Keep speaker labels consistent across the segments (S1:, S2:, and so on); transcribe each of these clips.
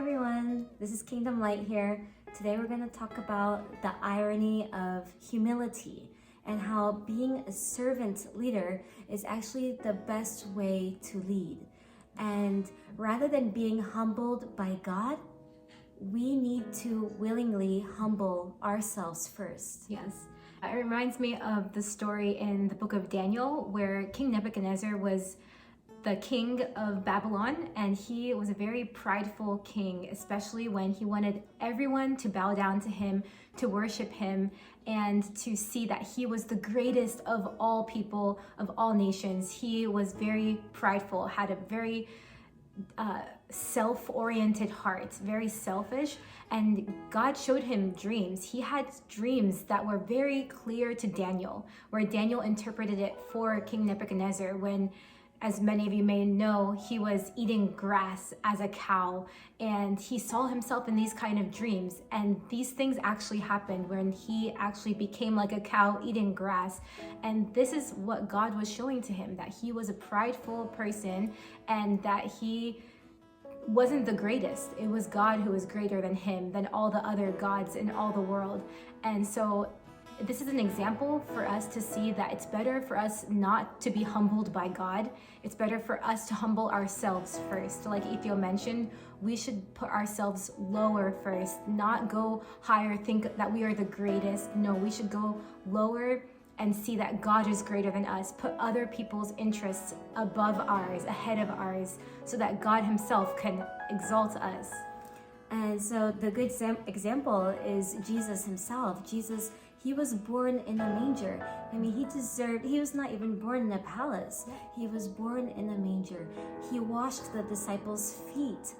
S1: everyone, this is Kingdom Light here. Today we're going to talk about the irony of humility and how being a servant leader is actually the best way to lead. And rather than being humbled by God, we need to willingly humble ourselves first.
S2: Yes. It reminds me of the story in the book of Daniel where King Nebuchadnezzar was the king of Babylon, and he was a very prideful king, especially when he wanted everyone to bow down to him, to worship him, and to see that he was the greatest of all people, of all nations. He was very prideful, had a very self-oriented heart, very selfish, and God showed him dreams. He had dreams that were very clear to Daniel, where Daniel interpreted it for King Nebuchadnezzar when, as many of you may know, he was eating grass as a cow, and he saw himself in these kind of dreams. And these things actually happened when he actually became like a cow eating grass. And this is what God was showing to him, that he was a prideful person and that he wasn't the greatest. It was God who was greater than him, than all the other gods in all the world. And so this is an example for us to see that it's better for us not to be humbled by God. It's better for us to humble ourselves first. Like Ethio mentioned, we should put ourselves lower first, not go higher, think that we are the greatest. No, we should go lower and see that God is greater than us. Put other people's interests above ours, ahead of ours, so that God himself can exalt us.
S1: And so the good example is Jesus himself. Jesus, he was born in a manger. I mean, he was not even born in a palace. He was born in a manger. He washed the disciples' feet,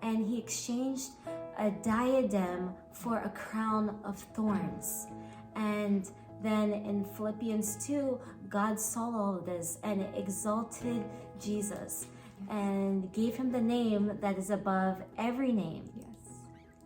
S1: and he exchanged a diadem for a crown of thorns. And then in Philippians 2, God saw all of this and exalted Jesus and gave him the name that is above every name.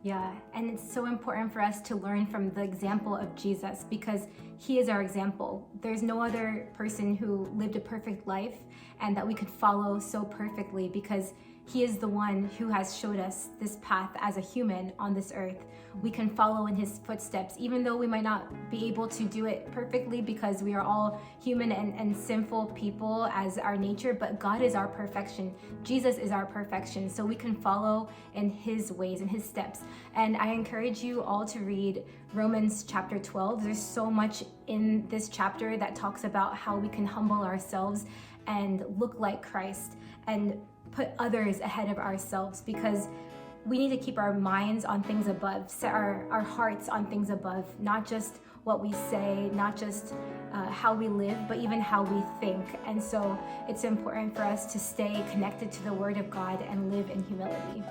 S2: Yeah, and it's so important for us to learn from the example of Jesus because he is our example. There's no other person who lived a perfect life and that we could follow so perfectly because he is the one who has showed us this path as a human on this earth. We can follow in his footsteps, even though we might not be able to do it perfectly because we are all human and sinful people as our nature, but God is our perfection. Jesus is our perfection, so we can follow in his ways, in his steps. And I encourage you all to read Romans chapter 12. There's so much in this chapter that talks about how we can humble ourselves and look like Christ and put others ahead of ourselves, because we need to keep our minds on things above, set our hearts on things above, not just what we say, not just how we live, but even how we think. And so it's important for us to stay connected to the Word of God and live in humility.